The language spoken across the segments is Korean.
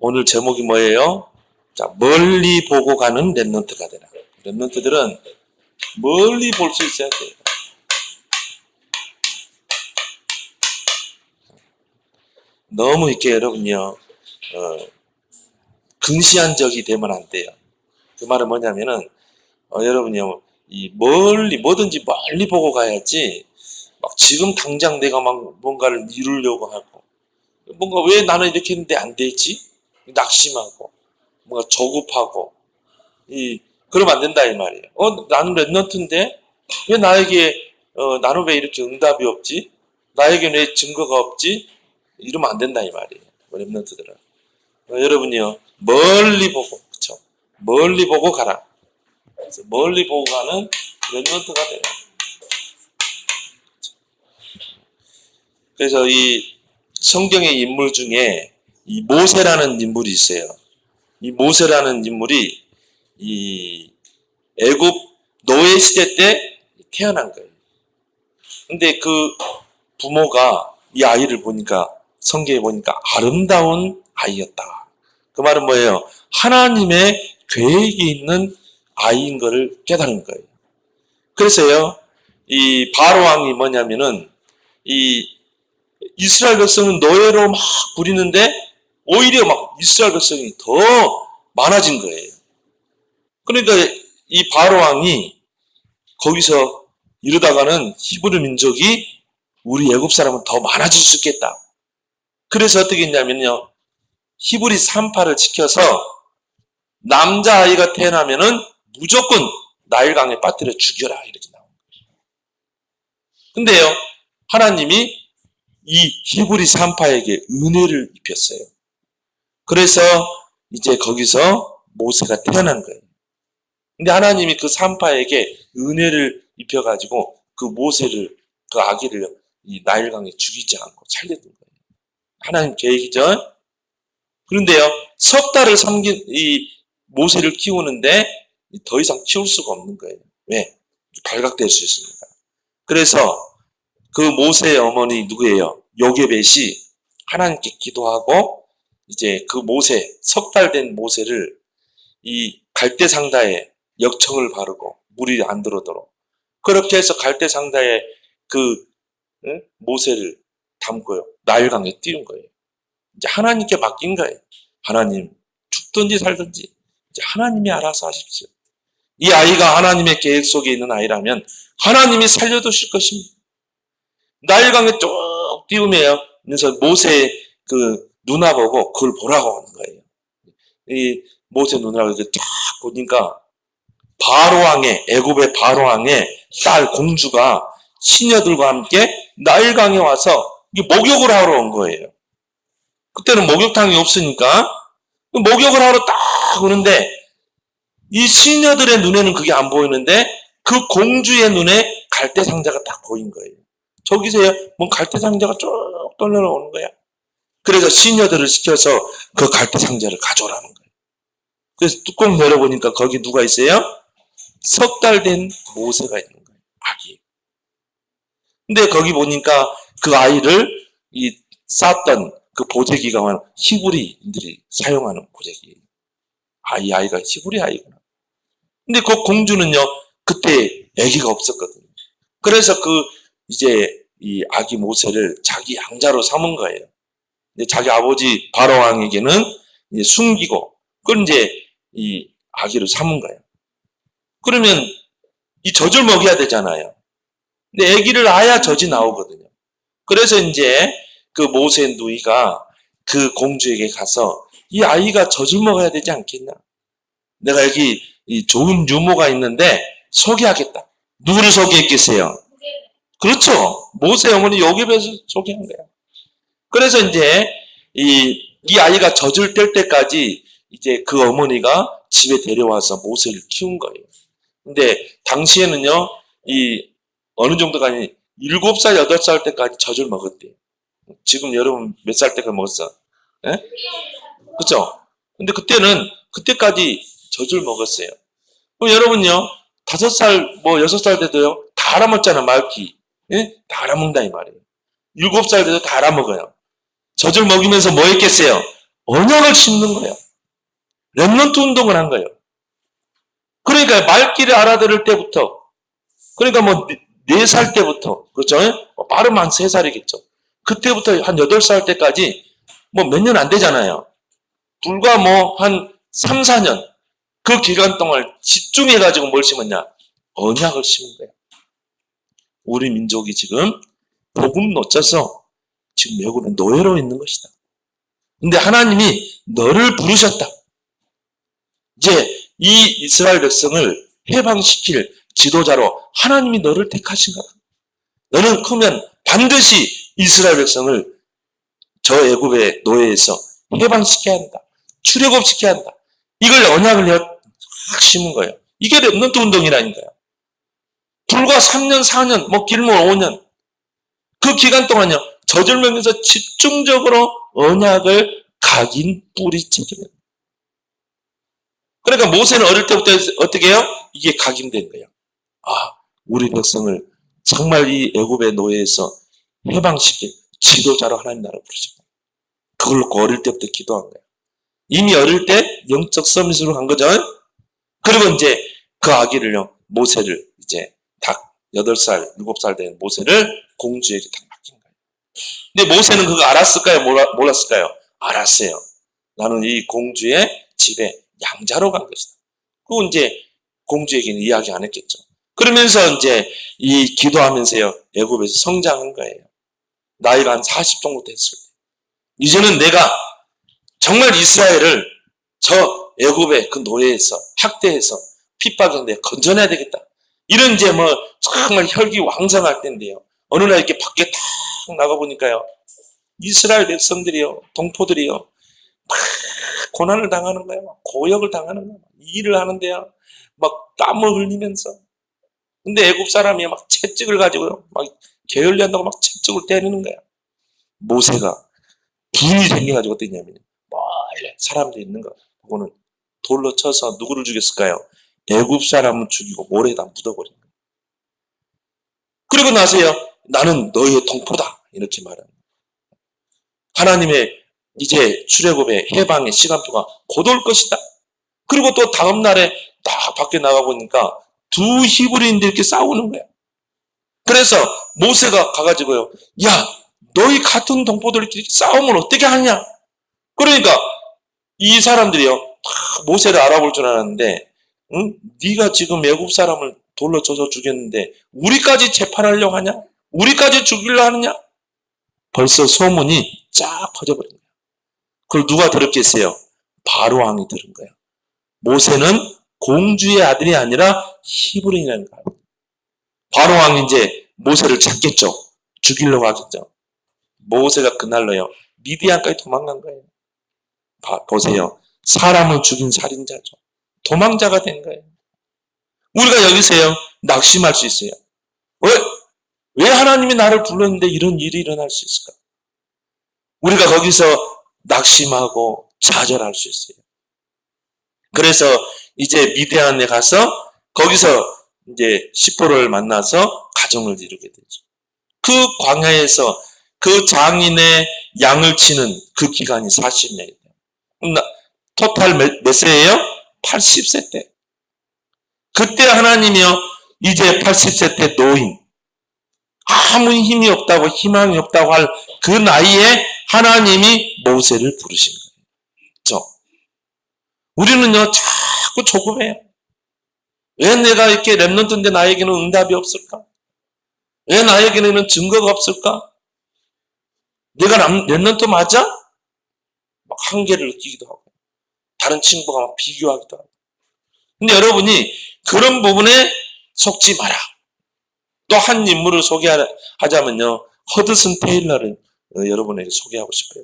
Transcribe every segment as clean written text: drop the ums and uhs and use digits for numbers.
오늘 제목이 뭐예요? 자, 멀리 보고 가는 렘넌트가 되라. 렘넌트들은 멀리 볼 수 있어야 돼요. 너무 이렇게 여러분요, 근시한 적이 되면 안 돼요. 그 말은 뭐냐면은, 여러분요, 이 멀리, 뭐든지 멀리 보고 가야지, 막 지금 당장 내가 막 뭔가를 이루려고 하고, 뭔가 왜 나는 이렇게 했는데 안 되지? 낙심하고, 뭔가 조급하고, 그러면 안 된다, 이 말이에요. 나는 랩넌트인데, 왜 나에게, 나는 왜 이렇게 응답이 없지? 나에게는 왜 증거가 없지? 이러면 안 된다, 이 말이에요. 랩넌트들은. 여러분이요, 멀리 보고, 그쵸? 멀리 보고 가라. 그래서 멀리 보고 가는 랩넌트가 돼요. 그래서 이 성경의 인물 중에 이 모세라는 인물이 있어요. 이 모세라는 인물이 이 애굽 노예 시대 때 태어난 거예요. 근데 그 부모가 이 아이를 보니까 성경에 보니까 아름다운 아이였다. 그 말은 뭐예요? 하나님의 계획이 있는 아이인 것을 깨달은 거예요. 그래서요, 이 바로 왕이 뭐냐면은 이 이스라엘 백성은 노예로 막 부리는데 오히려 막 이스라엘 백성이 더 많아진 거예요. 그러니까 이 바로 왕이 거기서 이러다가는 히브리 민족이 우리 애굽 사람은 더 많아질 수 있겠다. 그래서 어떻게 했냐면요, 히브리 산파를 지켜서 남자아이가 태어나면은 무조건 나일강에 빠뜨려 죽여라, 이렇게 나온 거예요. 근데요, 하나님이 이 히브리 산파에게 은혜를 입혔어요. 그래서 이제 거기서 모세가 태어난 거예요. 근데 하나님이 그 산파에게 은혜를 입혀가지고 그 모세를, 그 아기를 이 나일강에 죽이지 않고 살려둔 거예요. 하나님 계획이죠. 그런데요, 석 달을 삼긴 이 모세를 키우는데 더 이상 키울 수가 없는 거예요. 왜? 발각될 수 있습니다. 그래서 그 모세의 어머니 누구예요? 요게벳이 하나님께 기도하고 이제 그 모세, 석 달 된 모세를 이 갈대상다에 역청을 바르고 물이 안 들어오도록 그렇게 해서 갈대상다에 그 모세를 담고요, 나일강에 띄운 거예요. 이제 하나님께 맡긴 거예요. 하나님, 죽든지 살든지 이제 하나님이 알아서 하십시오. 이 아이가 하나님의 계획 속에 있는 아이라면 하나님이 살려두실 것입니다. 나일강에 쭉 띄우면 그래서 모세의 그 누나 보고 그걸 보라고 하는 거예요. 이 모세 누나가 딱 보니까 바로왕의, 애굽의 바로왕의 딸 공주가 시녀들과 함께 나일강에 와서 목욕을 하러 온 거예요. 그때는 목욕탕이 없으니까 목욕을 하러 딱 오는데 이 시녀들의 눈에는 그게 안 보이는데 그 공주의 눈에 갈대상자가 딱 보인 거예요. 저기서요, 뭔 갈대상자가 쭉 떨려오는 거야. 그래서 시녀들을 시켜서 그 갈대상자를 가져오라는 거예요. 그래서 뚜껑 열어보니까 거기 누가 있어요? 석 달 된 모세가 있는 거예요. 아기. 근데 거기 보니까 그 아이를 쌌던 그 보재기가 히브리인들이 사용하는 보재기예요. 이 아이가 히브리 아이구나. 근데 그 공주는요, 그때 아기가 없었거든요. 그래서 이제 이 아기 모세를 자기 양자로 삼은 거예요. 근데 자기 아버지 바로왕에게는 이제 숨기고, 그걸 이제 이 아기를 삼은 거예요. 그러면 이 젖을 먹여야 되잖아요. 근데 아기를 낳아야 젖이 나오거든요. 그래서 이제 그 모세 누이가 그 공주에게 가서 이 아이가 젖을 먹어야 되지 않겠냐? 내가 여기 이 좋은 유모가 있는데 소개하겠다. 누구를 소개했겠어요? 그렇죠. 모세 어머니 요게벳을 소개한 거예요. 그래서 이제 이 아이가 젖을 뗄 때까지 이제 그 어머니가 집에 데려와서 모세를 키운 거예요. 근데 당시에는요, 어느 정도가 아니 7살, 8살 때까지 젖을 먹었대요. 지금 여러분 몇 살 때까지 먹었어? 예? 그쵸? 근데 그때까지 젖을 먹었어요. 그럼 여러분요, 5살, 6살 때도요, 다 알아먹잖아, 말기. 예? 다 알아먹는다, 이 말이에요. 7살 때도 다 알아먹어요. 젖을 먹이면서 뭐 했겠어요? 언약을 심는 거예요. 렘넌트 운동을 한 거예요. 그러니까 말귀를 알아들을 때부터, 그러니까 뭐 4살 때부터, 그렇죠? 빠르면 한 3살이겠죠. 그때부터 한 8살 때까지 뭐 몇 년 안 되잖아요. 불과 뭐 한 3, 4년 그 기간 동안 집중해가지고 뭘 심었냐? 언약을 심은 거예요. 우리 민족이 지금 복음 놓쳐서 지금 외국에 노예로 있는 것이다. 근데 하나님이 너를 부르셨다. 이제 이 이스라엘 백성을 해방시킬 지도자로 하나님이 너를 택하신 거다. 너는 크면 반드시 이스라엘 백성을 저 애굽의 노예에서 해방시켜야 한다. 출애굽시켜야 한다. 이걸 언약을 확 심은 거예요. 이게 렘넌트 운동이라니까요. 불과 3년, 4년, 뭐 길면 5년 그 기간 동안요. 저절명에서 집중적으로 언약을 각인 뿌리채기는. 그러니까 모세는 어릴 때부터 어떻게 해요? 이게 각인된 거예요. 아, 우리 백성을 정말 이 애굽의 노예에서 해방시킬 지도자로 하나님 나라 부르셨다. 그걸 어릴 때부터 기도한 거예요. 이미 어릴 때 영적 서밋으로 간 거죠. 그리고 이제 그 아기를요, 모세를 이제 딱 8살, 7살 된 모세를 공주에게 딱 맡긴 거예요. 근데 모세는 그거 알았을까요? 몰랐을까요? 알았어요. 나는 이 공주의 집에 양자로 간 것이다. 그거 이제 공주에게는 이야기 안 했겠죠. 그러면서 이제 이 기도하면서요, 애굽에서 성장한 거예요. 나이가 한 40 정도 됐을 때. 이제는 내가 정말 이스라엘을 저 애굽의 그 노예에서, 학대해서, 핍박인데 건져내야 되겠다. 이런 이제 뭐 정말 혈기왕성할 때인데요. 어느 날 이렇게 밖에 탁 나가보니까요. 이스라엘 백성들이요, 동포들이요. 막 고난을 당하는 거예요. 고역을 당하는 거예요. 일을 하는데요. 막 땀을 흘리면서. 근데 애굽 사람이 막 채찍을 가지고요. 막 게을리한다고 막 채찍을 때리는 거야. 모세가 분이 생겨가지고 어떻게 했냐면요. 멀리 사람들이 있는 거. 그거는 돌로 쳐서 누구를 죽였을까요? 애굽 사람을 죽이고 모래에다 묻어버린 거예요. 그리고 나서요. 나는 너희의 동포다. 이렇게 말하는 거예요. 하나님의 이제 출애굽의 해방의 시간표가 곧 올 것이다. 그리고 또 다음 날에 딱 밖에 나가보니까 두 히브리인들이 이렇게 싸우는 거야. 그래서 모세가 가가지고요. 야, 너희 같은 동포들끼리 싸우면 어떻게 하냐? 그러니까 이 사람들이요. 다 모세를 알아볼 줄 알았는데, 응? 네가 지금 애굽 사람을 돌로 쳐서 죽였는데 우리까지 재판하려고 하냐? 우리까지 죽이려 하느냐? 벌써 소문이 쫙 퍼져버린 거예요. 그걸 누가 들었겠어요? 바로 왕이 들은 거예요. 모세는 공주의 아들이 아니라 히브리인이라는 거예요. 바로 왕이 이제 모세를 찾겠죠. 죽이려고 하겠죠. 모세가 그날로요. 미디안까지 도망간 거예요. 보세요. 사람을 죽인 살인자죠. 도망자가 된 거예요. 우리가 여기서요. 낙심할 수 있어요. 왜 하나님이 나를 불렀는데 이런 일이 일어날 수 있을까? 우리가 거기서 낙심하고 좌절할 수 있어요. 그래서 이제 미디안에 가서 거기서 이제 시포를 만나서 가정을 이루게 되죠. 그 광야에서 그 장인의 양을 치는 그 기간이 40년이에요. 토탈 몇 세예요? 80세 때. 그때 하나님이요. 이제 80세 때 노인. 아무 힘이 없다고 희망이 없다고 할 그 나이에 하나님이 모세를 부르신 거예요. 그렇죠? 우리는요. 자꾸 조급해요. 왜 내가 이렇게 렘넌트인데 나에게는 응답이 없을까? 왜 나에게는 이런 증거가 없을까? 내가 렘넌트 맞아? 막 한계를 느끼기도 하고 다른 친구가 막 비교하기도 하고. 근데 여러분이 그런 부분에 속지 마라. 또 한 인물을 소개하자면요. 허드슨 테일러를 여러분에게 소개하고 싶어요.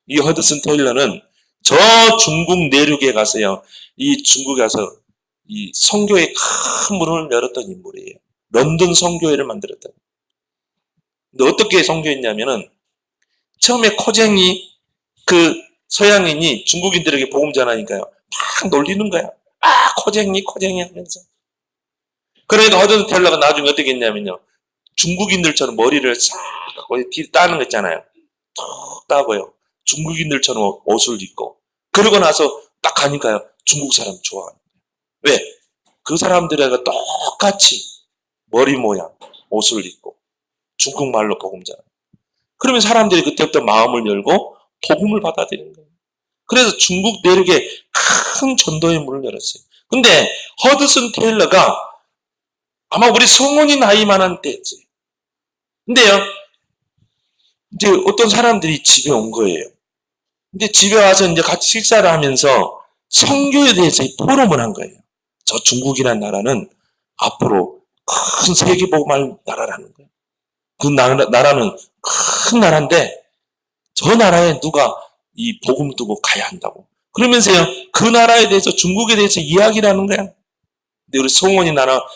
이 허드슨 테일러는 저 중국 내륙에 가서요. 이 중국에 가서 이 선교의 큰 문을 열었던 인물이에요. 런던 선교회를 만들었던. 근데 어떻게 선교했냐면은 처음에 코쟁이 그 서양인이 중국인들에게 복음 전하니까요. 막 놀리는 거야. 아, 코쟁이 하면서. 그러니까 허드슨 테일러가 나중에 어떻게 했냐면요. 중국인들처럼 머리를 싹 뒤로 따는 거 있잖아요. 툭 따고요. 중국인들처럼 옷을 입고, 그러고 나서 딱 가니까요, 중국 사람 좋아하는 거예요. 왜? 그 사람들하고 똑같이 머리 모양, 옷을 입고, 중국말로 복음 전하는. 그러면 사람들이 그때부터 마음을 열고 복음을 받아들이는 거예요. 그래서 중국 내륙에 큰 전도의 문을 열었어요. 근데 허드슨 테일러가 아마 우리 성원이 나이만한 때였어요. 근데요, 이제 어떤 사람들이 집에 온 거예요. 근데 집에 와서 이제 같이 식사를 하면서 선교에 대해서 포럼을 한 거예요. 저 중국이라는 나라는 앞으로 큰 세계복음할 나라라는 거예요. 그 나라는 큰 나라인데 저 나라에 누가 이 복음 두고 가야 한다고. 그러면서요, 그 나라에 대해서, 중국에 대해서 이야기를 하는 거야. 근데 우리 송원이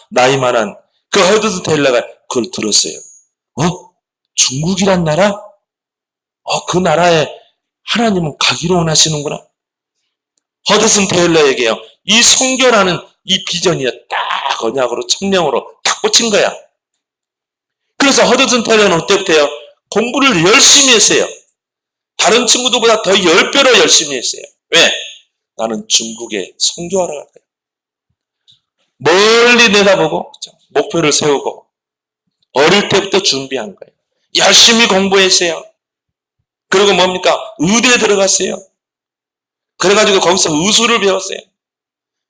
나이만한 그 허드슨 테일러가 그걸 들었어요. 중국이란 나라? 그 나라에 하나님은 가기로 원하시는구나. 허드슨 테일러에게요, 이 선교라는 이 비전이 딱 언약으로, 청명으로 딱 꽂힌 거야. 그래서 허드슨 테일러는 그때부터요, 공부를 열심히 했어요. 다른 친구들보다 더 10배로 열심히 했어요. 왜? 나는 중국에 선교하러 갈 거야. 멀리 내다보고 목표를 세우고 어릴 때부터 준비한 거예요. 열심히 공부했어요. 그리고 뭡니까? 의대에 들어갔어요. 그래가지고 거기서 의술을 배웠어요.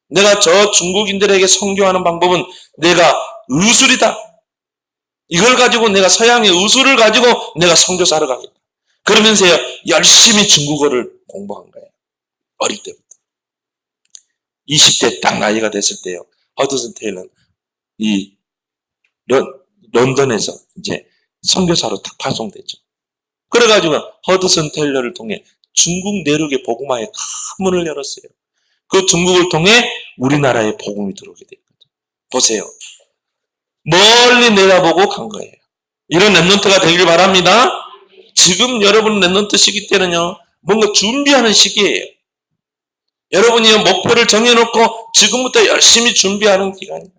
내가 저 중국인들에게 선교하는 방법은 내가 의술이다. 이걸 가지고 내가 서양의 의술을 가지고 내가 선교사를 가겠다. 그러면서요, 열심히 중국어를 공부한 거예요. 어릴 때부터. 20대 딱 나이가 됐을 때요, 허드슨 테일러는 이 런던에서 이제 선교사로 딱 파송됐죠. 그래가지고 허드슨 테일러를 통해 중국 내륙의 복음화에 큰 문을 열었어요. 그 중국을 통해 우리나라에 복음이 들어오게 됐거든요. 보세요. 멀리 내다보고 간 거예요. 이런 랩런트가 되길 바랍니다. 지금 여러분 랩런트 시기 때는요, 뭔가 준비하는 시기예요. 여러분이 목표를 정해놓고 지금부터 열심히 준비하는 기간이에요.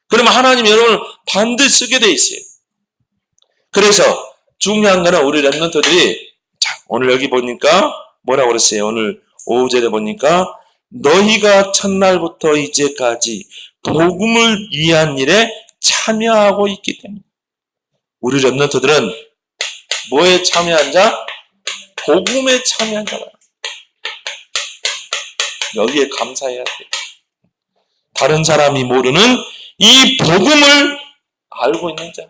그러면 하나님 여러분을 반드시 쓰게 돼 있어요. 그래서 중요한 거는 우리 랩런트들이, 자, 오늘 여기 보니까 뭐라고 그랬어요? 오늘 5절에 보니까 너희가 첫날부터 이제까지 복음을 위한 일에 참여하고 있기 때문에. 우리 랩런트들은 뭐에 참여한 자? 복음에 참여한 자가. 여기에 감사해야 돼요. 다른 사람이 모르는 이 복음을 알고 있는 자.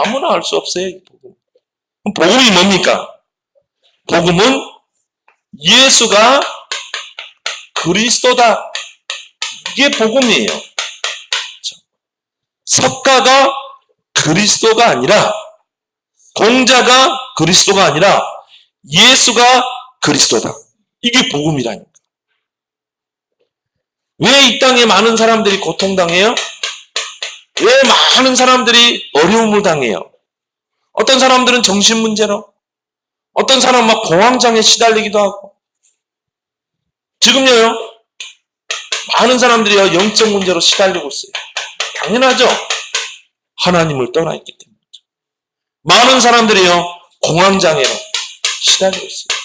아무나 알 수 없어요, 이 복음. 복음이 뭡니까? 복음은 예수가 그리스도다. 이게 복음이에요. 석가가 그리스도가 아니라, 공자가 그리스도가 아니라 예수가 그리스도다. 이게 복음이라니까. 왜 이 땅에 많은 사람들이 고통당해요? 왜 많은 사람들이 어려움을 당해요? 어떤 사람들은 정신문제로, 어떤 사람은 막 공황장애에 시달리기도 하고. 지금요, 많은 사람들이요, 영적 문제로 시달리고 있어요. 당연하죠. 하나님을 떠나 있기 때문이죠. 많은 사람들이요, 공황장애로 시달리고 있어요.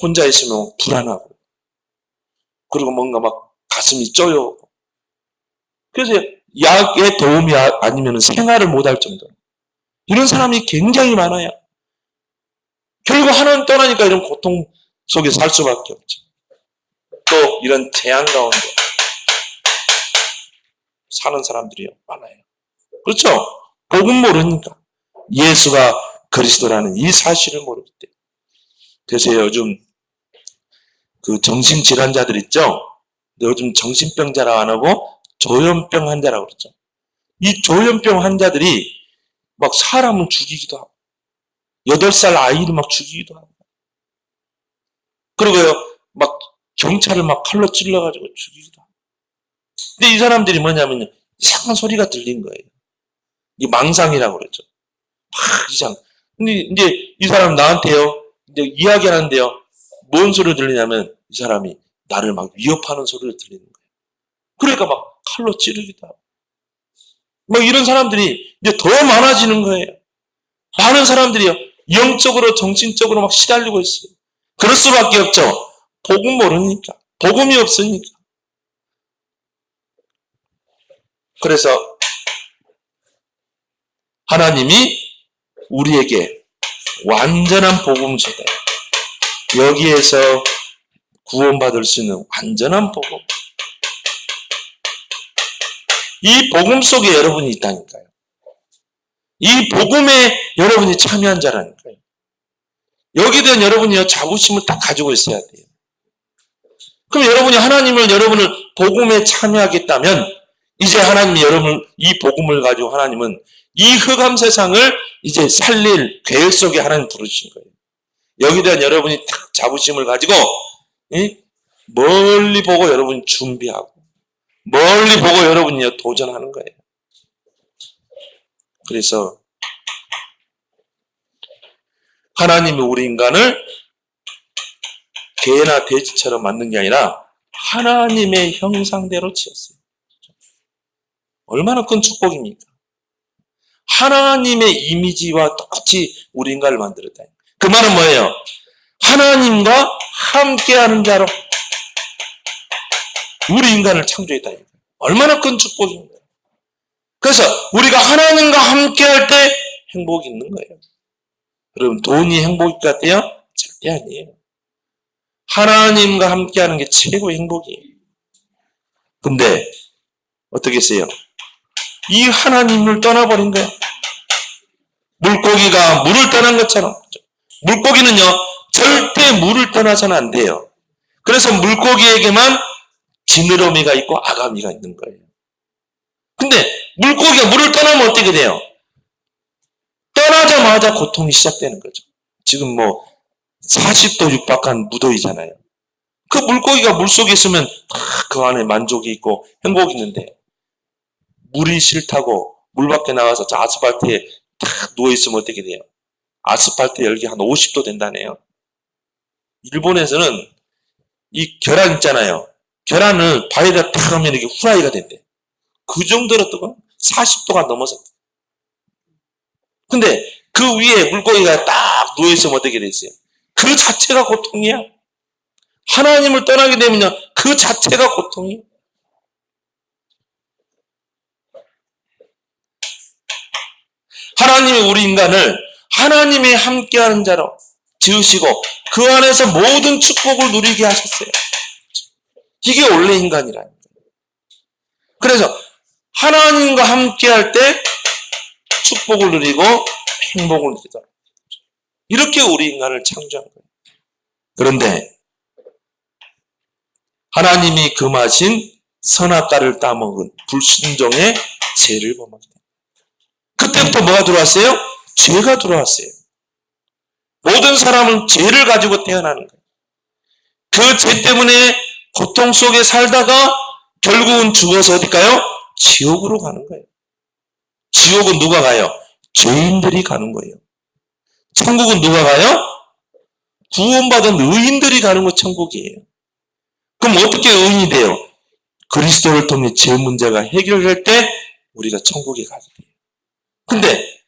혼자 있으면 불안하고, 그리고 뭔가 막 가슴이 쪄요. 그래서 약의 도움이 아니면 생활을 못할 정도로. 이런 사람이 굉장히 많아요. 결국 하나님 떠나니까 이런 고통 속에 살 수밖에 없죠. 또 이런 재앙 가운데 사는 사람들이 많아요. 그렇죠? 복음 모르니까. 예수가 그리스도라는 이 사실을 모르기 때문에. 그래서 요즘 그 정신질환자들 있죠? 요즘 정신병자라고 안 하고 조현병 환자라고 그러죠. 이 조현병 환자들이 막 사람을 죽이기도 하고, 8살 아이를 막 죽이기도 하고, 그리고요, 막 경찰을 막 칼로 찔러가지고 죽이기도 하고. 근데 이 사람들이 뭐냐면요, 이상한 소리가 들린 거예요. 이 망상이라고 그러죠. 막 이상. 근데 이제 이 사람 나한테요, 이제 이야기하는데요, 뭔 소리를 들리냐면 이 사람이 나를 막 위협하는 소리를 들리는 거예요. 그러니까 막 칼로 찌르기도 하고. 뭐 이런 사람들이 이제 더 많아지는 거예요. 많은 사람들이요. 영적으로, 정신적으로 막 시달리고 있어요. 그럴 수밖에 없죠. 복음 모르니까. 복음이 없으니까. 그래서 하나님이 우리에게 완전한 복음을 주세요. 여기에서 구원받을 수 있는 완전한 복음. 이 복음 속에 여러분이 있다니까요. 이 복음에 여러분이 참여한 자라니까요. 여기에 대한 여러분이 자부심을 딱 가지고 있어야 돼요. 그럼 여러분이 여러분을 복음에 참여하겠다면 이제 하나님이 여러분 이 복음을 가지고 하나님은 이 흑암 세상을 이제 살릴 계획 속에 하나님 부르신 거예요. 여기에 대한 여러분이 딱 자부심을 가지고 멀리 보고 여러분이 준비하고 멀리 보고 여러분이 도전하는 거예요. 그래서 하나님이 우리 인간을 개나 돼지처럼 만든 게 아니라 하나님의 형상대로 지었어요. 얼마나 큰 축복입니까? 하나님의 이미지와 똑같이 우리 인간을 만들었다. 그 말은 뭐예요? 하나님과 함께하는 자로 우리 인간을 창조했다. 얼마나 큰 축복입니까? 그래서 우리가 하나님과 함께할 때 행복이 있는 거예요. 여러분, 돈이 행복일 것 같아요? 절대 아니에요. 하나님과 함께하는 게 최고의 행복이에요. 근데 어떻게 했어요? 이 하나님을 떠나버린 거예요. 물고기가 물을 떠난 것처럼. 물고기는요, 절대 물을 떠나서는 안 돼요. 그래서 물고기에게만 지느러미가 있고 아가미가 있는 거예요. 근데 물고기가 물을 떠나면 어떻게 돼요? 떠나자마자 고통이 시작되는 거죠. 지금 뭐 40도 육박한 무더위잖아요. 그 물고기가 물속에 있으면 그 안에 만족이 있고 행복이 있는데 물이 싫다고 물 밖에 나가서 저 아스팔트에 딱 누워있으면 어떻게 돼요? 아스팔트 열기 한 50도 된다네요. 일본에서는 이 계란 있잖아요. 계란을 바위에다 탁 하면 이렇게 후라이가 된대. 그 정도로 뜨거워. 40도가 넘어서. 근데 그 위에 물고기가 딱 누워있으면 어떻게 됐어요? 그 자체가 고통이야. 하나님을 떠나게 되면요, 그 자체가 고통이에요. 하나님이 우리 인간을 하나님이 함께하는 자로 지으시고 그 안에서 모든 축복을 누리게 하셨어요. 이게 원래 인간이라는 거예요. 그래서 하나님과 함께할 때 축복을 누리고 행복을 누리다. 이렇게 우리 인간을 창조한 거예요. 그런데 하나님이 금하신 선악과를 따먹은 불순종의 죄를 범하게 됩니다. 그때부터 뭐가 들어왔어요? 죄가 들어왔어요. 모든 사람은 죄를 가지고 태어나는 거예요. 그 죄 때문에 고통 속에 살다가 결국은 죽어서 어딜까요? 지옥으로 가는 거예요. 지옥은 누가 가요? 죄인들이 가는 거예요. 천국은 누가 가요? 구원받은 의인들이 가는 거 천국이에요. 그럼 어떻게 의인이 돼요? 그리스도를 통해 죄 문제가 해결될 때 우리가 천국에 가게 돼요. 근데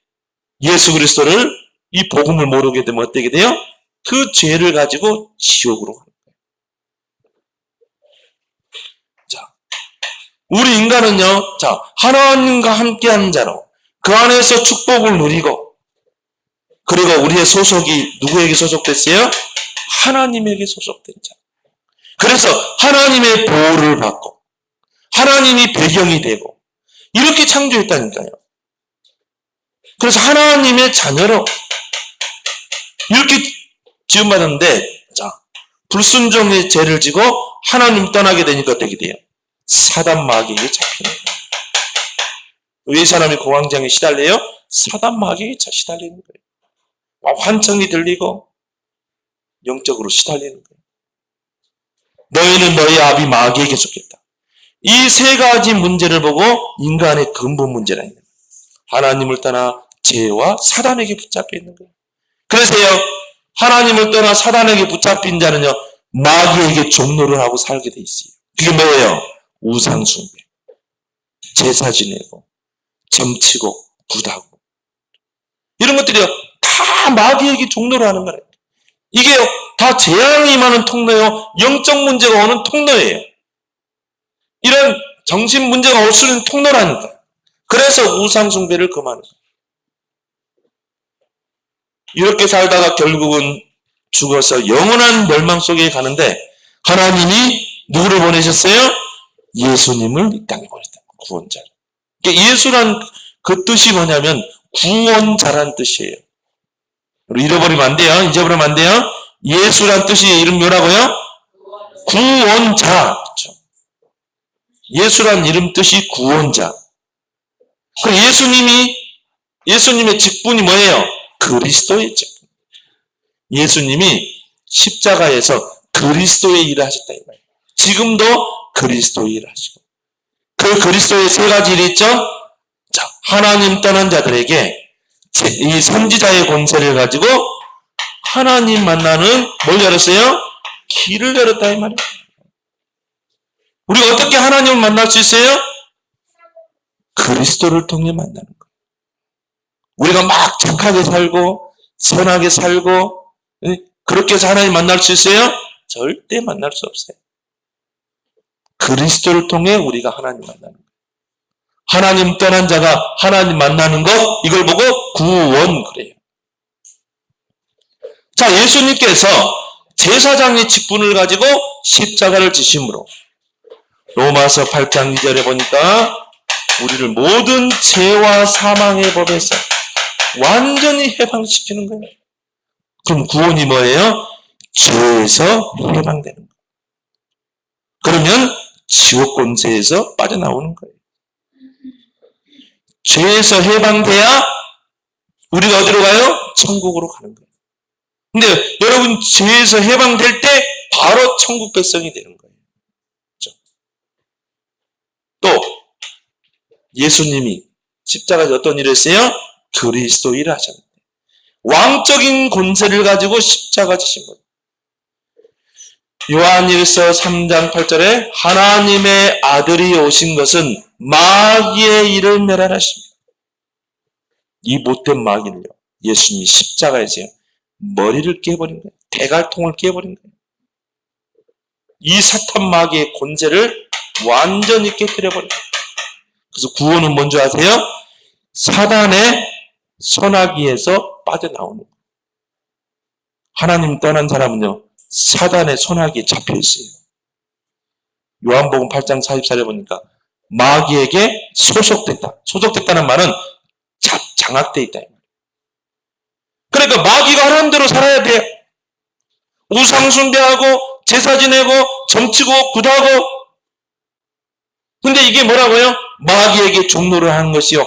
예수 그리스도를 이 복음을 모르게 되면 어떻게 돼요? 그 죄를 가지고 지옥으로 가는 거예요. 자, 우리 인간은요, 자, 하나님과 함께하는 자로 그 안에서 축복을 누리고 그리고 우리의 소속이 누구에게 소속됐어요? 하나님에게 소속된 자. 그래서 하나님의 보호를 받고 하나님이 배경이 되고 이렇게 창조했다니까요. 그래서 하나님의 자녀로 이렇게 지음받았는데, 자, 불순종의 죄를 지고 하나님 떠나게 되니까 어떻게 돼요? 사단 마귀에게 잡히는 거예요. 왜 사람이 공황장애에 시달려요? 사단 마귀에게 시달리는 거예요. 환청이 들리고 영적으로 시달리는 거예요. 너희는 너희 아비 마귀에게 속했다. 이 세 가지 문제를 보고 인간의 근본 문제라 있는 거예요. 하나님을 떠나 죄와 사단에게 붙잡혀 있는 거예요. 그래서요, 하나님을 떠나 사단에게 붙잡힌 자는요, 마귀에게 종노를 하고 살게 돼 있어요. 그게 뭐예요? 우상숭배, 제사 지내고, 점치고 굿하고 이런 것들이 다 마귀에게 종로를 하는 거예요. 이게 다 재앙이 임하는 통로요. 영적 문제가 오는 통로예요. 이런 정신 문제가 올 수 있는 통로라니까. 그래서 우상 숭배를 금하는 거예요. 이렇게 살다가 결국은 죽어서 영원한 멸망 속에 가는데 하나님이 누구를 보내셨어요? 예수님을 이 땅에 보냈다. 구원자. 그러니까 예수란 그 뜻이 뭐냐면 구원자란 뜻이에요. 잃어버리면 안 돼요. 잊어버리면 안 돼요. 예수란 뜻이 이름 뭐라고요? 구원자. 그렇죠. 예수란 이름 뜻이 구원자. 그 예수님의 직분이 뭐예요? 그리스도의 직분. 예수님이 십자가에서 그리스도의 일을 하셨다 이 말이에요. 지금도 그리스도의 일을 하시고 그 그리스도의 세 가지 일이 있죠. 자, 하나님 떠난 자들에게 이 선지자의 권세를 가지고 하나님 만나는 뭘 열었어요? 길을 열었다 이 말이에요. 우리가 어떻게 하나님을 만날 수 있어요? 그리스도를 통해 만나는 거예요. 우리가 막 착하게 살고 선하게 살고 그렇게 해서 하나님 만날 수 있어요? 절대 만날 수 없어요. 그리스도를 통해 우리가 하나님 만나는 거예요. 하나님 떠난 자가 하나님 만나는 것, 이걸 보고 구원 그래요. 자, 예수님께서 제사장의 직분을 가지고 십자가를 지심으로 로마서 8장 2절에 보니까 우리를 모든 죄와 사망의 법에서 완전히 해방시키는 거예요. 그럼 구원이 뭐예요? 죄에서 해방되는 거예요. 그러면 지옥 권세에서 빠져나오는 거예요. 죄에서 해방돼야 우리가 어디로 가요? 천국으로 가는 거예요. 근데 여러분 죄에서 해방될 때 바로 천국 백성이 되는 거예요. 그렇죠? 또 예수님이 십자가에서 어떤 일을 했어요? 그리스도 일을 하셨는데 왕적인 권세를 가지고 십자가 지신 거예요. 요한일서 3장 8절에 하나님의 아들이 오신 것은 마귀의 일을 멸하십니다. 이 못된 마귀를요, 예수님이 십자가에서요, 머리를 깨버린 거예요. 대갈통을 깨버린 거예요. 이 사탄 마귀의 권세를 완전히 깨뜨려버린 거예요. 그래서 구원은 뭔지 아세요? 사단의 손아귀에서 빠져나오는 거예요. 하나님 떠난 사람은요, 사단의 손아귀에 잡혀 있어요. 요한복음 8장 44절에 보니까 마귀에게 소속됐다. 소속됐다는 말은 장악돼 있다. 그러니까 마귀가 하는 대로 살아야 돼요. 우상 숭배하고 제사 지내고 점치고 굿하고. 근데 이게 뭐라고요? 마귀에게 종로를 하는 것이요,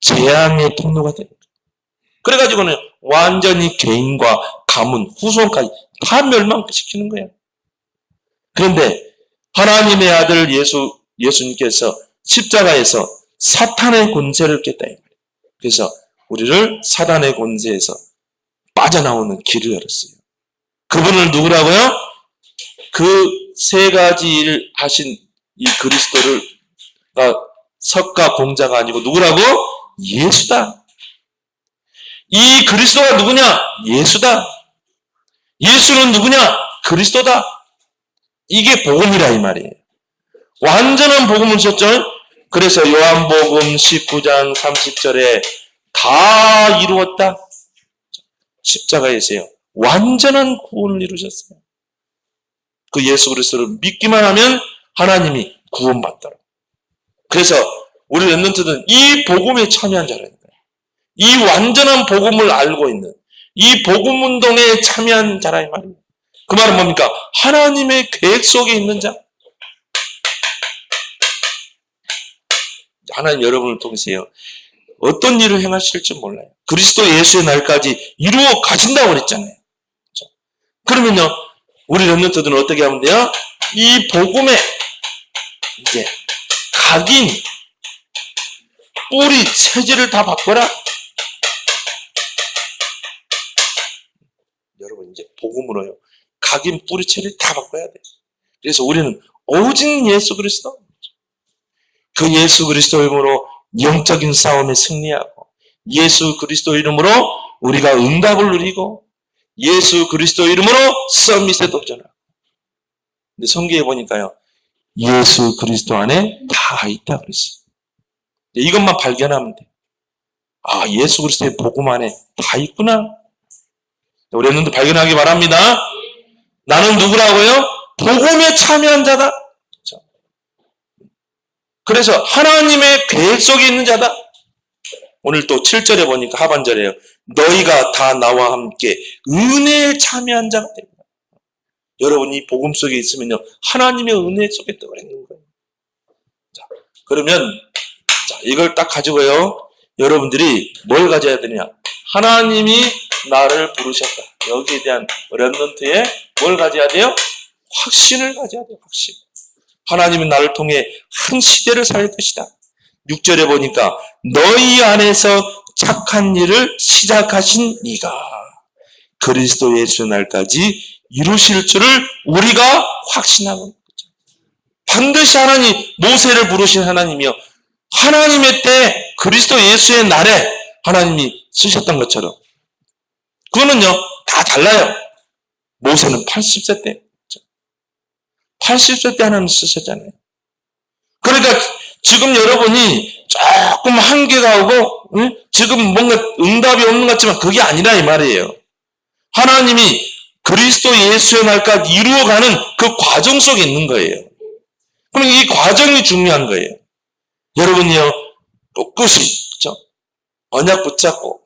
재앙의 통로가 됩니다. 그래가지고는 완전히 개인과 가문, 후손까지 다 멸망시키는 거예요. 그런데 하나님의 아들 예수님께서 십자가에서 사탄의 권세를 깼다. 그래서 우리를 사단의 권세에서 빠져나오는 길을 열었어요. 그분을 누구라고요? 그 세 가지 일을 하신 이 그리스도를 석가 공자가 아니고 누구라고? 예수다. 이 그리스도가 누구냐? 예수다. 예수는 누구냐? 그리스도다. 이게 복음이라 이 말이에요. 완전한 복음을 주셨죠. 그래서 요한복음 19장 30절에 다 이루었다. 십자가에서요, 완전한 구원을 이루셨어요. 그 예수 그리스도를 믿기만 하면 하나님이 구원받더라. 그래서 우리 렘넌트들은 이 복음에 참여한 자라니까요. 이 완전한 복음을 알고 있는 이 복음 운동에 참여한 자라 이 말입니다. 그 말은 뭡니까? 하나님의 계획 속에 있는 자. 하나님 여러분을 통해서요, 어떤 일을 행하실지 몰라요. 그리스도 예수의 날까지 이루어 가신다고 그랬잖아요. 그렇죠? 그러면요, 우리 렘넌트들은 어떻게 하면 돼요? 이 복음에 이제 각인, 뿌리, 체질을 다 바꿔라. 여러분 이제 복음으로요, 각인, 뿌리, 체질을 다 바꿔야 돼요. 그래서 우리는 오직 예수 그리스도, 그 예수 그리스도의 이름으로 영적인 싸움에 승리하고 예수 그리스도 이름으로 우리가 응답을 누리고 예수 그리스도 이름으로 서밋에 도전하고. 근데 성경에 보니까요, 예수 그리스도 안에 다 있다 그랬어요. 이것만 발견하면 돼. 아, 예수 그리스도의 복음 안에 다 있구나. 우리 여러분들 발견하기 바랍니다. 나는 누구라고요? 복음에 참여한 자다. 그래서 하나님의 계획 속에 있는 자다. 오늘 또 7절에 보니까 하반절에요. 너희가 다 나와 함께 은혜에 참여한 자가 됩니다. 여러분이 복음 속에 있으면요, 하나님의 은혜 속에 들어가 있는 거예요. 자, 그러면 이걸 딱 가지고요, 여러분들이 뭘 가져야 되냐? 하나님이 나를 부르셨다. 여기에 대한 렘넌트에 뭘 가져야 돼요? 확신을 가져야 돼요. 확신. 하나님은 나를 통해 한 시대를 살 것이다. 6절에 보니까 너희 안에서 착한 일을 시작하신 이가 그리스도 예수 날까지 이루실 줄을 우리가 확신하고 있는 거죠. 반드시 하나님, 모세를 부르신 하나님이요, 하나님의 때 그리스도 예수의 날에 하나님이 쓰셨던 것처럼 그거는요 다 달라요. 모세는 80세 때 80세 때 하나님 쓰셨잖아요. 그러니까 지금 여러분이 조금 한계가 오고 지금 뭔가 응답이 없는 것 같지만 그게 아니라 이 말이에요. 하나님이 그리스도 예수의 날까지 이루어가는 그 과정 속에 있는 거예요. 그럼 이 과정이 중요한 거예요. 여러분이요 끝이 그렇죠? 언약 붙잡고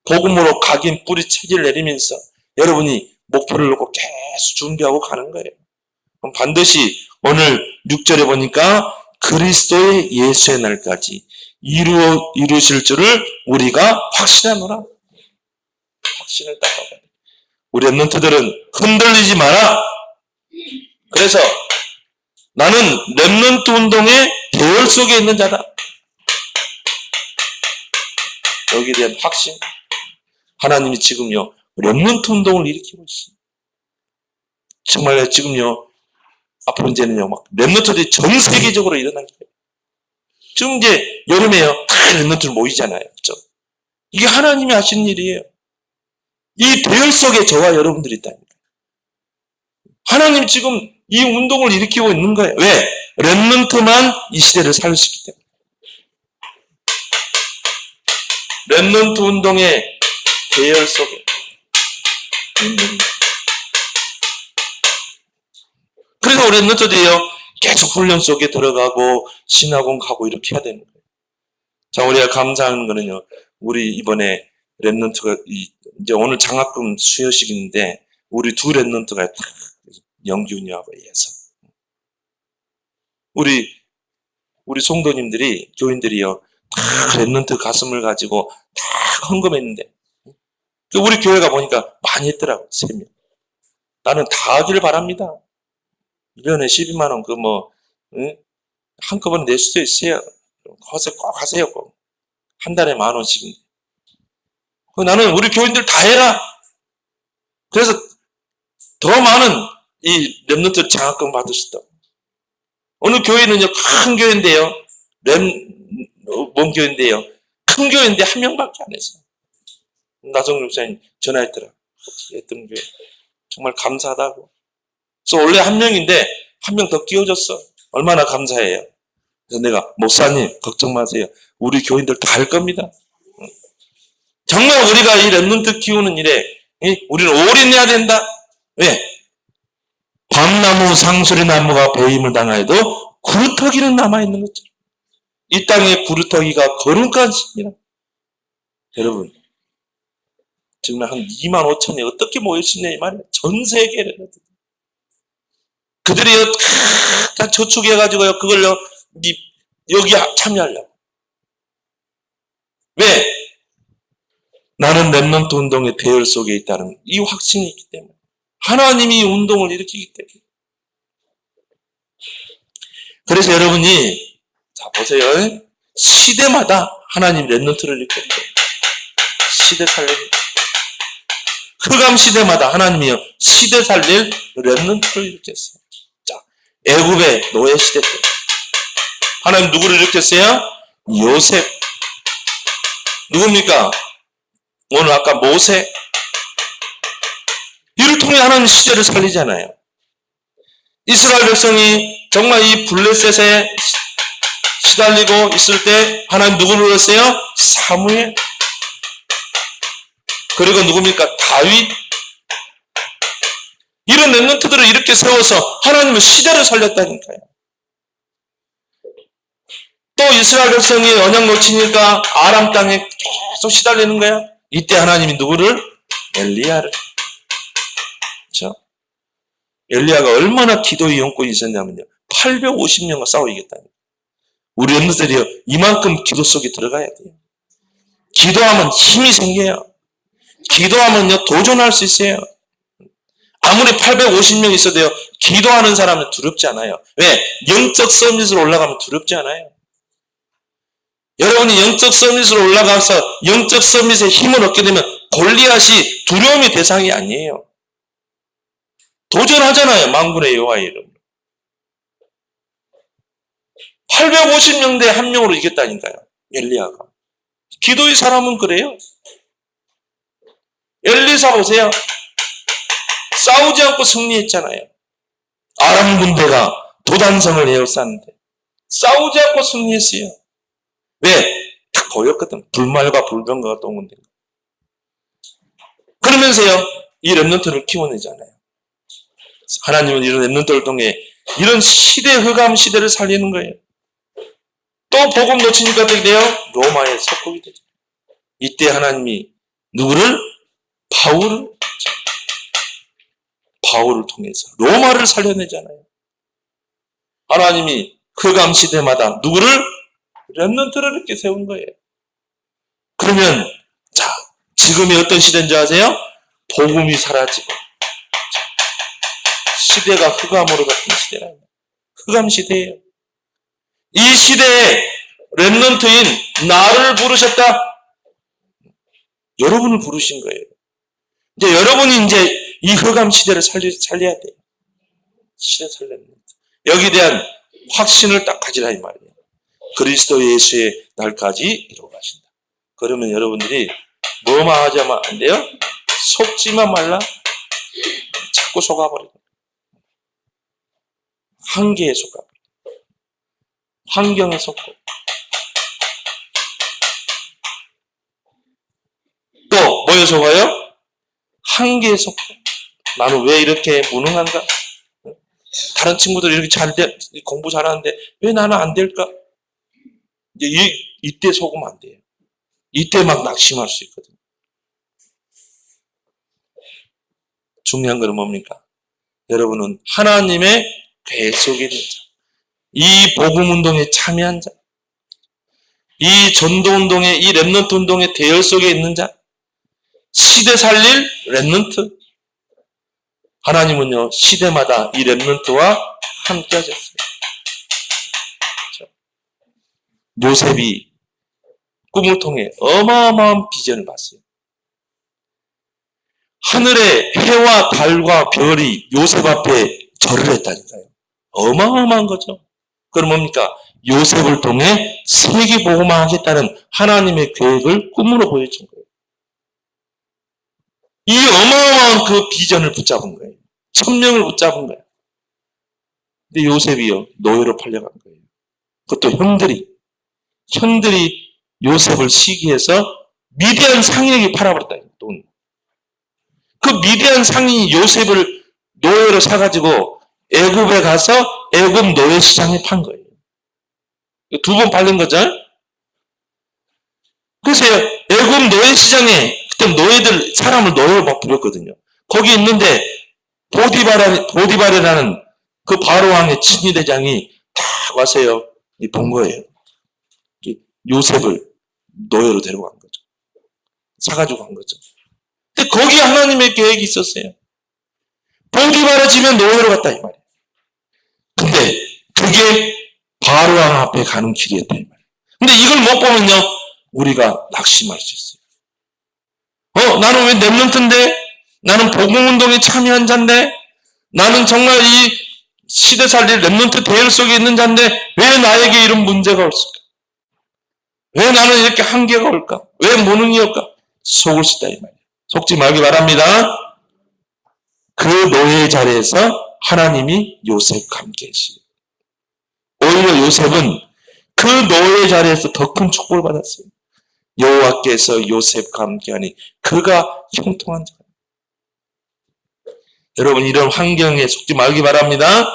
복음으로 각인 뿌리 체질 내리면서 여러분이 목표를 놓고 계속 준비하고 가는 거예요. 그럼 반드시 오늘 6절에 보니까 그리스도의 예수의 날까지 이루실 줄을 우리가 확신하노라. 확신을 딱 가봐야 돼. 우리 렘넌트들은 흔들리지 마라. 그래서 나는 렘넌트 운동의 대열 속에 있는 자다. 여기에 대한 확신. 하나님이 지금요 렘넌트 운동을 일으키고 있어요. 정말 지금요 앞으로 이제는요 막 렘넌트들이 전 세계적으로 일어날 거예요. 지금 이제 여름에요 다 렘넌트들 모이잖아요. 그렇죠? 이게 하나님이 하신 일이에요. 이 대열 속에 저와 여러분들이 있다니까. 하나님 지금 이 운동을 일으키고 있는 거예요. 왜? 렘넌트만 이 시대를 살릴 수 있기 때문에. 렘넌트 운동의 대열 속에. 그래서 우리 렘넌트들이요 계속 훈련 속에 들어가고 신학원 가고 이렇게 해야 되는 거예요. 자, 우리가 감사하는 거는요, 우리 이번에 렘넌트가 이제 오늘 장학금 수여식인데 우리 두 렘넌트가 다 영균이하고 해서 우리 성도님들이 교인들이요 다 렘넌트 가슴을 가지고 다 헌금했는데 우리 교회가 보니까 많이 했더라고. 3명. 나는 다 하기를 바랍니다. 1년에 12만 원 한꺼번에 낼 수도 있어요. 거기서 꼭 하세요. 꼭. 한 달에 10,000원씩인데. 나는 우리 교인들 다 해라. 그래서 더 많은 이 렘넌트 장학금 받을 수 있다. 어느 교회는요 큰 교회인데요, 뭔 교회인데요, 큰 교회인데 한 명밖에 안 했어. 나성준 목사님 전화했더라. 했던 교회 정말 감사하다고. 그래서 원래 한 명인데 한 명 더 끼워줬어. 얼마나 감사해요. 그래서 내가 목사님 걱정 마세요. 우리 교인들 다 할 겁니다. 정말 우리가 이 렘넌트 키우는 일에 우리는 올인해야 된다. 왜? 밤나무 상수리 나무가 배임을 당하여도 구루터기는 남아있는 거죠. 이 땅에 구루터기가 거룩한 신이라. 여러분 정말 한 25,000이 어떻게 모였느냐 이 말이야. 전 세계를 그들이 다 저축해가지고요 그걸요 여기 참여하려고. 왜? 나는 렘넌트 운동의 대열 속에 있다는 이 확신이 있기 때문에. 하나님이 운동을 일으키기 때문에. 그래서 여러분이 자 보세요. 시대마다 하나님 렘넌트를 일으켰죠. 시대 살릴 흑암 시대마다 하나님이요 시대 살릴 렘넌트를 일으켰어요. 자, 애굽의 노예 시대 때 하나님 누구를 일으켰어요? 요셉. 누굽니까? 오늘 아까 모세. 이를 통해 하나님 시대를 살리잖아요. 이스라엘 백성이 정말 이 블레셋에 시달리고 있을 때 하나님 누구를 불렀어요? 사무엘. 그리고 누굽니까? 다윗. 이런 렘넌트들을 이렇게 세워서 하나님은 시대를 살렸다니까요. 또 이스라엘 백성이 언약 놓치니까 아람 땅에 계속 시달리는 거야. 이때 하나님이 누구를? 엘리야를. 그렇죠? 엘리야가 얼마나 기도의 용건이 있었냐면요. 850명과 싸워 이겼다니. 우리 렘넌트들이요, 이만큼 기도 속에 들어가야 돼요. 기도하면 힘이 생겨요. 기도하면요, 도전할 수 있어요. 아무리 850명 있어도요, 기도하는 사람은 두렵지 않아요. 왜? 영적 서밋으로 올라가면 두렵지 않아요. 여러분이 영적 서밋으로 올라가서 영적 서밋의 힘을 얻게 되면 골리앗이 두려움의 대상이 아니에요. 도전하잖아요. 만군의 여호와의 이름으로. 850명 대 1명으로 이겼다니까요. 엘리야가. 기도의 사람은 그래요. 엘리사 보세요. 싸우지 않고 승리했잖아요. 아람 군대가 도단성을 에워쌌는데 싸우지 않고 승리했어요. 왜? 딱 보였거든. 불말과 불병거가 동원된 거. 그러면서요, 이 렘넌트를 키워내잖아요. 하나님은 이런 렘넌트를 통해 이런 시대, 흑암 시대를 살리는 거예요. 또 복음 놓치니까 어떻게 돼요? 로마의 속국이 되죠. 이때 하나님이 누구를? 바울을 통해서 로마를 살려내잖아요. 하나님이 흑암 시대마다 누구를? 렘넌트를 이렇게 세운 거예요. 그러면 자, 지금이 어떤 시대인지 아세요? 복음이 사라지고 시대가 흑암으로 바뀐 시대라는 거예요. 흑암 시대예요. 이 시대에 렘넌트인 나를 부르셨다. 여러분을 부르신 거예요. 이제 여러분이 이제 이 흑암 시대를 살려야 돼요. 시대 살려야 됩니다. 여기에 대한 확신을 딱 가지라 이 말이에요. 그리스도 예수의 날까지 이루어 가신다. 그러면 여러분들이 뭐만 하자면 안 돼요? 속지만 말라. 자꾸 속아버리고. 한계에 속아버리고. 환경에 속고. 또 뭐에 속아요? 한계에 속고. 나는 왜 이렇게 무능한가? 다른 친구들 이렇게 공부 잘하는데 왜 나는 안 될까? 이제 이때 속으면 안 돼요. 이때 막 낙심할 수 있거든요. 중요한 건 뭡니까? 여러분은 하나님의 계획 속에 있는 자, 이 복음운동에 참여한 자, 이 전도운동에, 이 렘넌트 운동의 대열 속에 있는 자, 시대 살릴 렘넌트. 하나님은요, 시대마다 이 렘넌트와 함께 하셨어요. 그렇죠? 요셉이 꿈을 통해 어마어마한 비전을 봤어요. 하늘의 해와 달과 별이 요셉 앞에 절을 했다니까요. 어마어마한 거죠. 그럼 뭡니까? 요셉을 통해 세계 복음화 하겠다는 하나님의 계획을 꿈으로 보여준 거예요. 이 어마어마한 그 비전을 붙잡은 거예요. 1000명을 붙잡은 거예요. 근데 요셉이요, 노예로 팔려간 거예요. 그것도 형들이 요셉을 시기해서 미디안 상인에게 팔아버렸다. 돈. 그 미디안 상인이 요셉을 노예로 사가지고 애굽에 가서 애굽 노예 시장에 판 거예요. 2번 팔린 거죠. 그래서 애굽 노예 시장에 그때 사람을 노예로 막 부렸거든요. 거기 있는데 보디바르라는 그 바로왕의 친위대장이 다 와서요, 본 거예요. 요셉을 노예로 데려간 거죠. 사가지고 간 거죠. 근데 거기 하나님의 계획이 있었어요. 보디바르 집에 노예로 갔다 이 말이에요. 근데 그게 바로왕 앞에 가는 길이었다 이 말이에요. 근데 이걸 못 보면요, 우리가 낙심할 수 있어요. 나는 왜 렘넌트인데? 나는 복음운동에 참여한 자인데? 나는 정말 이 시대 살릴 렘넌트 대열 속에 있는 자인데 왜 나에게 이런 문제가 없을까? 왜 나는 이렇게 한계가 올까? 왜 무능이 올까? 속을 수다 이 말이에요. 속지 말기 바랍니다. 그 노예의 자리에서 하나님이 요셉과 함께 계시고, 오히려 요셉은 그 노예의 자리에서 더 큰 축복을 받았어요. 여호와께서 요셉과 함께하니 그가 형통한 자라. 여러분, 이런 환경에 속지 말기 바랍니다.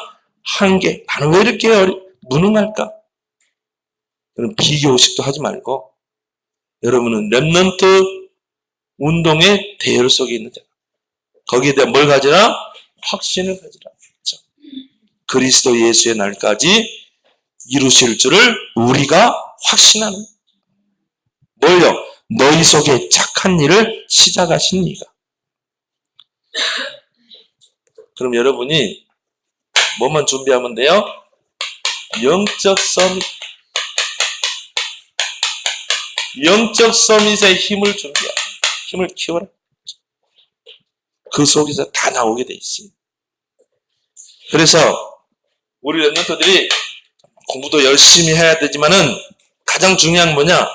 한계, 나는 왜 이렇게 무능할까? 여러분, 비교의식도 하지 말고 여러분은 렘넌트 운동의 대열 속에 있는 자, 거기에 대한 뭘 가지라? 확신을 가지라. 그렇죠? 그리스도 예수의 날까지 이루실 줄을 우리가 확신하는. 뭘요? 너희 속에 착한 일을 시작하신 이가. 그럼 여러분이 뭐만 준비하면 돼요? 영적 서밋. 영적 서밋의 힘을 준비하라. 힘을 키워라. 그 속에서 다 나오게 돼 있습니다. 그래서 우리 렘넌트들이 공부도 열심히 해야 되지만은 가장 중요한 뭐냐?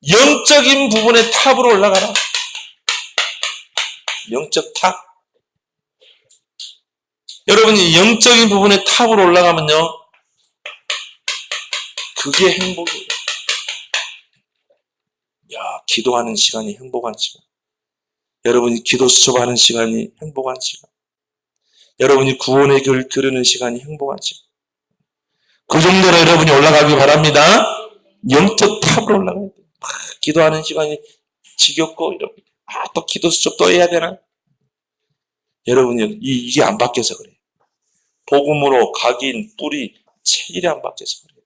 영적인 부분의 탑으로 올라가라. 영적 탑. 여러분이 영적인 부분의 탑으로 올라가면요, 그게 행복이에요. 야, 기도하는 시간이 행복한 시간. 여러분이 기도 수첩하는 시간이 행복한 시간. 여러분이 구원의 글 들으는 시간이 행복한 시간. 그 정도로 여러분이 올라가기 바랍니다. 영적 탑으로 올라가야 돼요. 기도하는 시간이 지겹고 이러고, 또 기도 수첩 또 해야 되나? 여러분이 이게 안 바뀌어서 그래요. 복음으로 각인, 뿌리, 체질이 안 바뀌어서 그래요.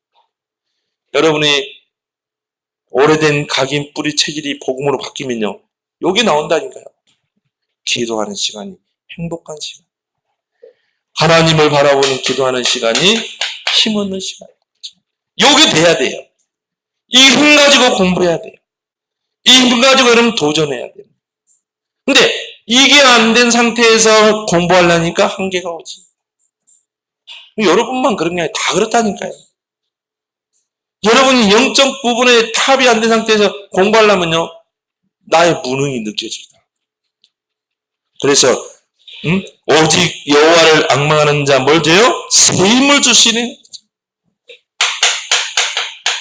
여러분이 오래된 각인, 뿌리, 체질이 복음으로 바뀌면요, 여기 나온다니까요. 기도하는 시간이 행복한 시간. 하나님을 바라보는 기도하는 시간이 힘없는 시간. 요게 돼야 돼요. 이 힘 가지고 공부해야 돼요. 이 힘 가지고 여러분 도전해야 돼요. 근데 이게 안 된 상태에서 공부하려니까 한계가 오지. 여러분만 그런 게 아니라 다 그렇다니까요. 여러분이 영적 부분에 탑이 안 된 상태에서 공부하려면요, 나의 무능이 느껴집니다. 그래서 오직 여호와를 앙망하는 자 뭘 줘요? 새 힘을 주시네.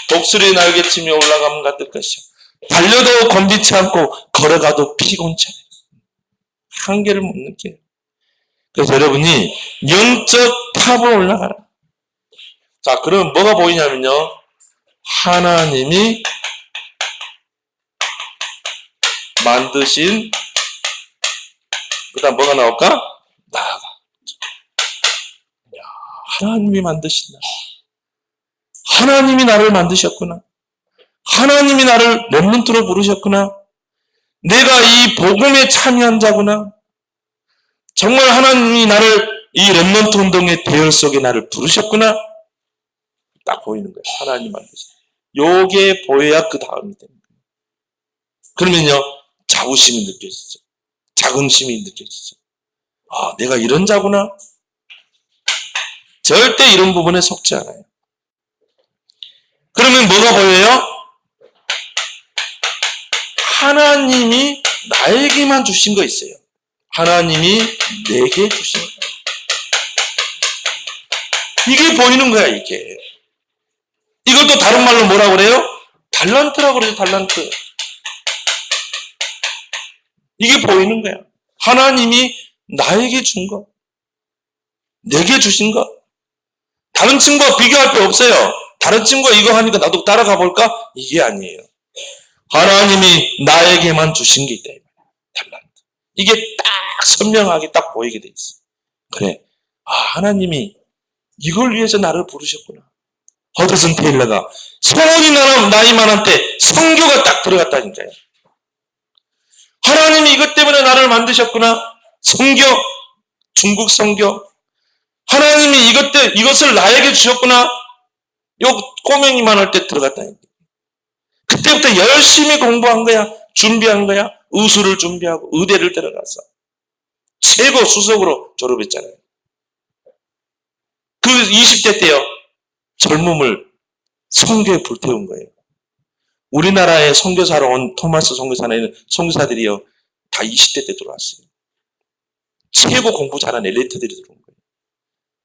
독수리 날개치며 올라가면 같을 것이요, 달려도 건비치 않고 걸어가도 피곤치 않아요. 한계를 못 느껴요. 그래서 여러분이 영적 탑으로 올라가라. 자, 그럼 뭐가 보이냐면요, 하나님이 만드신, 그 다음 뭐가 나올까? 나아가. 하나님이 만드신다. 하나님이 나를 만드셨구나. 하나님이 나를 렘넌트로 부르셨구나. 내가 이 복음에 참여한 자구나. 정말 하나님이 나를 이 렘넌트 운동의 대열 속에 나를 부르셨구나. 딱 보이는 거예요. 하나님 만드신. 요게 보여야 그 다음이 됩니다. 그러면요, 자부심이 느껴지죠. 자긍심이 느껴지죠. 아, 내가 이런 자구나. 절대 이런 부분에 속지 않아요. 그러면 뭐가 보여요? 하나님이 나에게만 주신 거 있어요. 하나님이 내게 주신 거. 이게 보이는 거야, 이게. 이걸 또 다른 말로 뭐라고 그래요? 달란트라고 그래요, 달란트. 이게 보이는 거야. 하나님이 나에게 준 거, 내게 주신 거. 다른 친구와 비교할 필요 없어요. 다른 친구가 이거 하니까 나도 따라가 볼까? 이게 아니에요. 하나님이 나에게만 주신 게 있다. 달란트. 이게 딱 선명하게 딱 보이게 돼 있어. 그래. 아, 하나님이 이걸 위해서 나를 부르셨구나. 허드슨 테일러가 소원이 나이 많은 때 선교가 딱 들어갔다니까요. 하나님이 이것 때문에 나를 만드셨구나. 선교, 중국 선교. 하나님이 이것을 나에게 주셨구나. 요 꼬맹이만 할 때 들어갔다니까. 그때부터 열심히 공부한 거야. 준비한 거야. 의수를 준비하고 의대를 들어가서 최고 수석으로 졸업했잖아요. 그 20대 때요, 젊음을 선교에 불태운 거예요. 우리나라에 선교사로 온 토마스 선교사는 선교사들이요 다 20대 때 들어왔어요. 최고 공부 잘하는 엘리트들이 들어온 거예요.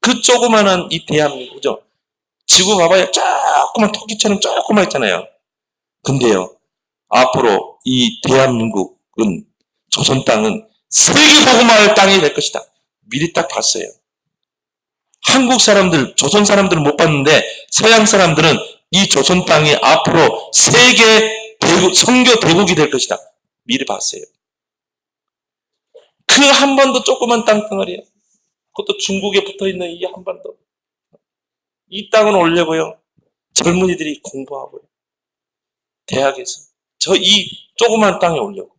그 조그마한 이 대한민국이죠. 지구 봐봐요. 조그만 토끼처럼 조그만 있잖아요. 근데요, 앞으로 이 대한민국은, 조선 땅은 세계 복음화할 땅이 될 것이다. 미리 딱 봤어요. 한국 사람들, 조선 사람들은 못 봤는데 서양 사람들은 이 조선 땅이 앞으로 세계 대국, 선교 대국이 될 것이다. 미리 봤어요. 그 한반도 조그만 땅덩어리요. 그것도 중국에 붙어있는 이 한반도. 이 땅을 오려고요. 젊은이들이 공부하고요. 대학에서. 저 이 조그만 땅에 오려고.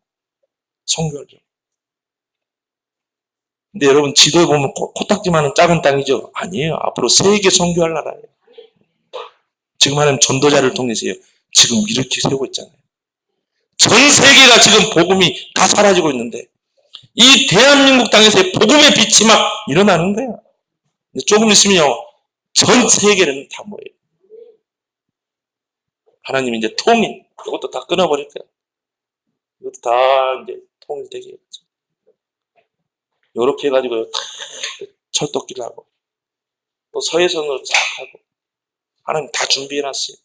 선교하려고. 근데 여러분 지도에 보면 코딱지만한 작은 땅이죠? 아니에요. 앞으로 세계 선교할 나라예요. 지금 하나님 전도자를 통해서요. 지금 이렇게 세우고 있잖아요. 전 세계가 지금 복음이 다 사라지고 있는데 이 대한민국 땅에서의 복음의 빛이 막 일어나는 거야. 조금 있으면요. 전 세계는 다 뭐예요? 하나님이 이제 통일, 이것도 다 끊어버릴 거야. 이것도 다 이제 통일되게 해야죠. 요렇게 해가지고 다 철도길 하고 또 서해선으로 쫙 하고 하나님 다 준비해놨어요.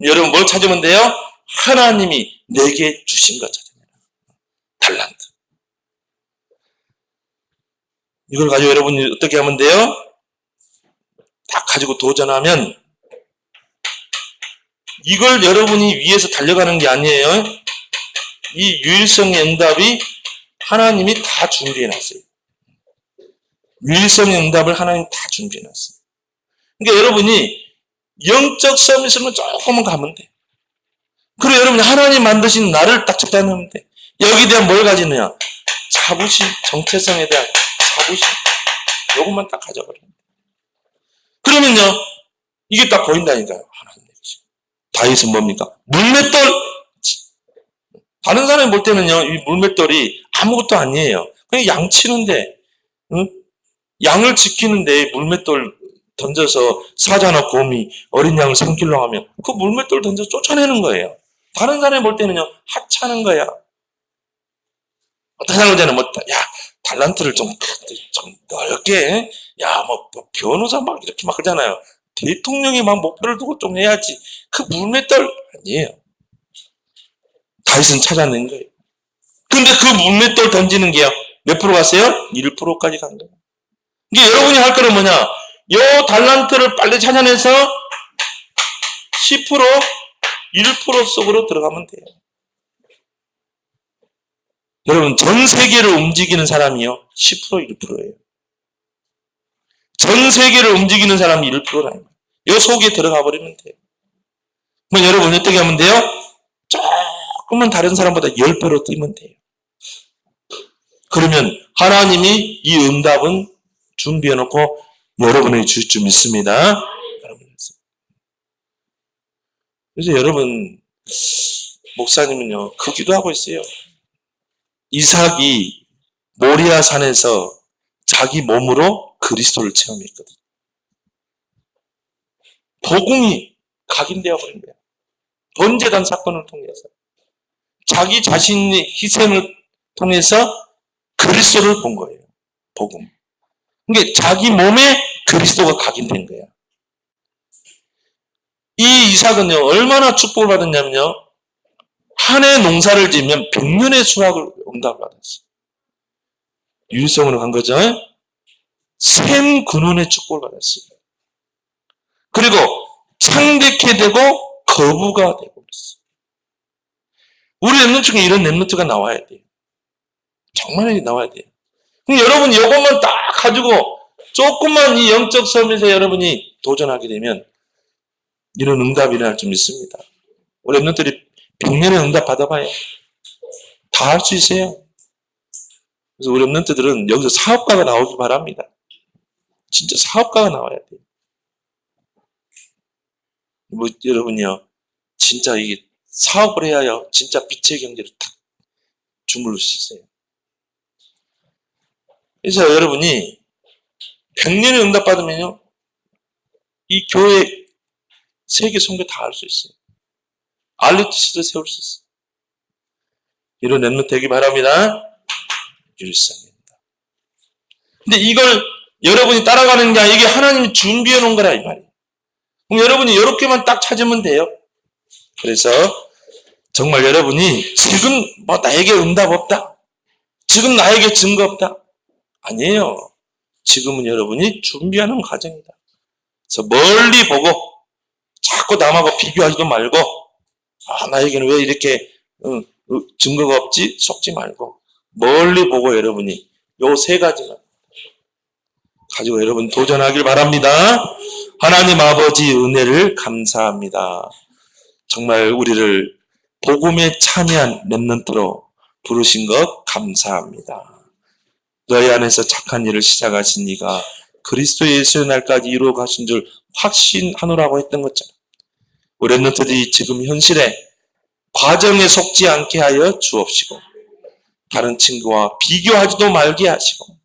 여러분 뭘 찾으면 돼요? 하나님이 내게 주신 것 찾으면 달란트. 이걸 가지고 여러분이 어떻게 하면 돼요? 다 가지고 도전하면 이걸 여러분이 위해서 달려가는 게 아니에요. 이 유일성의 응답이 하나님이 다 준비해놨어요. 유일성의 응답을 하나님 다 준비해놨어요. 그러니까 여러분이 영적 시험이 있으면 조금만 가면 돼. 그리고 여러분이 하나님 만드신 나를 딱 찾아내면 돼. 여기에 대한 뭘 가지느냐? 자부심, 정체성에 대한 자부심. 요것만 딱 가져버려요. 그러면요, 이게 딱 보인다니까요. 하나님. 다윗은 뭡니까? 물맷돌. 다른 사람이 볼 때는요, 이 물맷돌이 아무것도 아니에요. 그냥 양 치는데, 응? 양을 지키는데 물맷돌 던져서 사자나 곰이 어린 양을 삼키려고 하면 그 물맷돌 던져서 쫓아내는 거예요. 다른 사람이 볼 때는요, 하찮은 거야. 어떤 사람은 뭐, 야, 달란트를 좀 넓게, 야, 뭐, 변호사 막 이렇게 막 그러잖아요. 대통령이 막 목표를 두고 좀 해야지. 그 물맷돌 아니에요. 다윗은 찾아낸 거예요. 근데 그 물맷돌 던지는 게요, 몇 프로 갔어요? 1%까지 간 거예요. 이게 여러분이 할 거는 뭐냐? 요 달란트를 빨리 찾아내서 10%, 1% 속으로 들어가면 돼요. 여러분, 전 세계를 움직이는 사람이요, 10%, 1%예요. 전 세계를 움직이는 사람이 1%라는 거예요. 요 속에 들어가 버리면 돼요. 그럼 여러분, 어떻게 하면 돼요? 조금만 다른 사람보다 10배로 뛰면 돼요. 그러면 하나님이 이 응답은 준비해놓고 여러분에게 주실 줄 믿습니다. 그래서 여러분, 목사님은요, 그 기도하고 있어요. 이삭이 모리아 산에서 자기 몸으로 그리스도를 체험했거든. 복음이 각인되어 버린 거야. 번제단 사건을 통해서. 자기 자신의 희생을 통해서 그리스도를 본 거예요. 복음. 그러니까 자기 몸에 그리스도가 각인된 거야. 이 이삭은요, 얼마나 축복을 받았냐면요, 한 해 농사를 지으면 100년의 수확을 응답을 받았어요. 유일성으로 간 거죠. 샘 근원의 축복을 받았어요. 그리고 창대케 되고 거부가 되고 그랬어요. 우리 랩런트 중에 이런 랩런트가 나와야 돼요. 정말 나와야 돼요. 그럼 여러분 이것만 딱 가지고 조금만 이 영적 섬에서 여러분이 도전하게 되면 이런 응답이 일어날 줄 믿습니다. 우리 랩런트들이 100년의 응답 받아봐요. 다 할 수 있어요. 그래서 우리 랩런트들은 여기서 사업가가 나오기 바랍니다. 진짜 사업가가 나와야 돼요. 뭐 여러분이요, 진짜 이게 사업을 해야요, 진짜 빛의 경제를 탁 주물러 수 있어요. 그래서 여러분이 100년의 응답 받으면요, 이 교회 세계 선교 다 할 수 있어요. RUTC도 세울 수 있어요. 이런 랩런트 되기 바랍니다. 율성입니다. 근데 이걸 여러분이 따라가는 게 아니라 이게 하나님이 준비해 놓은 거라 이 말이에요. 그럼 여러분이 이렇게만 딱 찾으면 돼요. 그래서 정말 여러분이 지금 뭐 나에게 응답 없다. 지금 나에게 증거 없다. 아니에요. 지금은 여러분이 준비하는 과정이다. 그래서 멀리 보고 자꾸 남하고 비교하지도 말고 나에게는 왜 이렇게 증거가 없지? 속지 말고 멀리 보고 여러분이 요 세 가지만 가지고 여러분 도전하길 바랍니다. 하나님 아버지 은혜를 감사합니다. 정말 우리를 복음에 참여한 렘넌트로 부르신 것 감사합니다. 너희 안에서 착한 일을 시작하신 이가 그리스도 예수의 날까지 이루어 가신 줄 확신하노라고 했던 것처럼 우리 렘넌트들이 지금 현실에 과정에 속지 않게 하여 주옵시고 다른 친구와 비교하지도 말게 하시고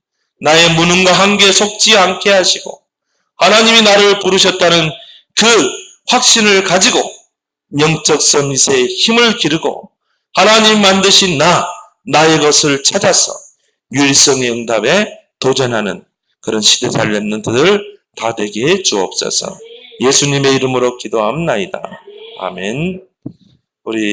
나의 무능과 한계에 속지 않게 하시고 하나님이 나를 부르셨다는 그 확신을 가지고 영적 서밋에 힘을 기르고 하나님 만드신 나의 것을 찾아서 유일성의 응답에 도전하는 그런 시대살 렘넌트들 다 되게 해 주옵소서. 예수님의 이름으로 기도합나이다. 아멘. 우리